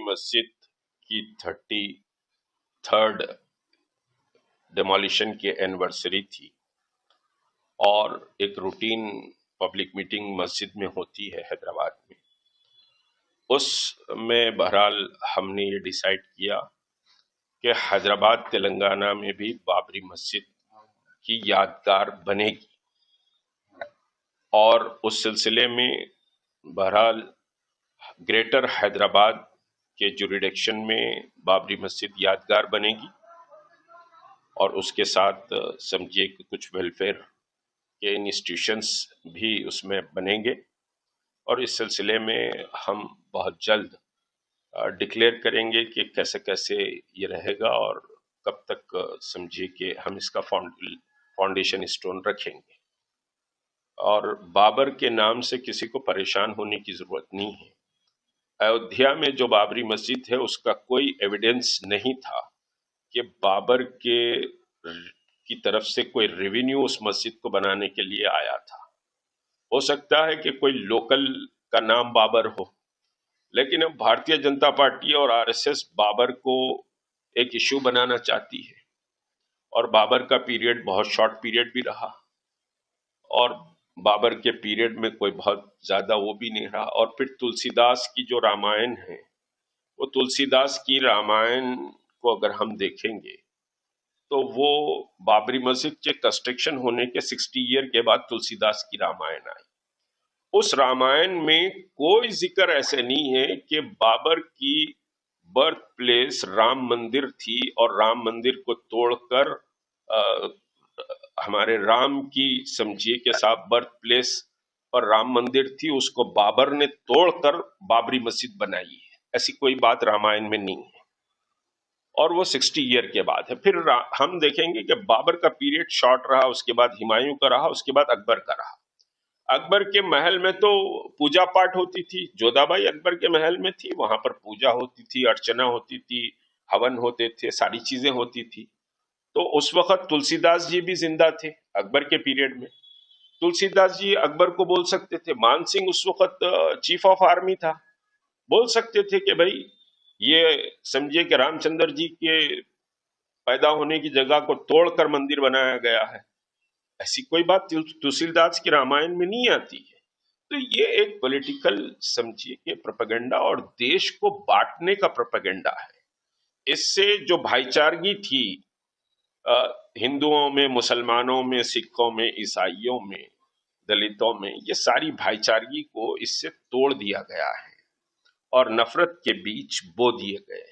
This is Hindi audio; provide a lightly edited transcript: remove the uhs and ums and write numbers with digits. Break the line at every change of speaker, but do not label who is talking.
मस्जिद की 33rd डिमोलिशन की एनिवर्सरी थी और एक रूटीन पब्लिक मीटिंग मस्जिद में होती है हैदराबाद में। उसमें बहरहाल हमने ये डिसाइड किया कि हैदराबाद तेलंगाना में भी बाबरी मस्जिद की यादगार बनेगी और उस सिलसिले में बहरहाल ग्रेटर हैदराबाद के जुरिडिक्शन में बाबरी मस्जिद यादगार बनेगी और उसके साथ समझिए कि कुछ वेलफेयर के इंस्टीट्यूशंस भी उसमें बनेंगे और इस सिलसिले में हम बहुत जल्द डिक्लेयर करेंगे कि कैसे कैसे ये रहेगा और कब तक समझिए कि हम इसका फाउंडेशन स्टोन रखेंगे। और बाबर के नाम से किसी को परेशान होने की जरूरत नहीं है। अयोध्या में जो बाबरी मस्जिद है उसका कोई एविडेंस नहीं था कि बाबर की तरफ से कोई रेवेन्यू उस मस्जिद को बनाने के लिए आया था। हो सकता है कि कोई लोकल का नाम बाबर हो, लेकिन अब भारतीय जनता पार्टी और आरएसएस बाबर को एक इश्यू बनाना चाहती है और बाबर का पीरियड बहुत शॉर्ट पीरियड भी रहा और बाबर के पीरियड में कोई बहुत ज्यादा वो भी नहीं रहा। और फिर तुलसीदास की जो रामायण है, वो तुलसीदास की रामायण को अगर हम देखेंगे तो वो बाबरी मस्जिद के कंस्ट्रक्शन होने के 60 ईयर के बाद तुलसीदास की रामायण आई। उस रामायण में कोई जिक्र ऐसे नहीं है कि बाबर की बर्थ प्लेस राम मंदिर थी और राम मंदिर को तोड़कर हमारे राम की समझिए के साथ बर्थ प्लेस पर राम मंदिर थी, उसको बाबर ने तोड़कर बाबरी मस्जिद बनाई है। ऐसी कोई बात रामायण में नहीं है और वो 60 ईयर के बाद है। फिर हम देखेंगे कि बाबर का पीरियड शॉर्ट रहा, उसके बाद हुमायूं का रहा, उसके बाद अकबर का रहा। अकबर के महल में तो पूजा पाठ होती थी, जोधाबाई अकबर के महल में थी, वहां पर पूजा होती थी, अर्चना होती थी, हवन होते थे, सारी चीजें होती थी। तो उस वक्त तुलसीदास जी भी जिंदा थे अकबर के पीरियड में। तुलसीदास जी अकबर को बोल सकते थे, मान सिंह उस वक्त चीफ ऑफ आर्मी था, बोल सकते थे कि भाई ये समझिए कि रामचंद्र जी के पैदा होने की जगह को तोड़कर मंदिर बनाया गया है। ऐसी कोई बात तुलसीदास की रामायण में नहीं आती है। तो ये एक पॉलिटिकल समझिए कि प्रोपेगेंडा और देश को बांटने का प्रोपेगेंडा है। इससे जो भाईचारगी थी हिंदुओं में, मुसलमानों में, सिखों में, ईसाइयों में, दलितों में, ये सारी भाईचारगी को इससे तोड़ दिया गया है और नफरत के बीच बो दिए गए।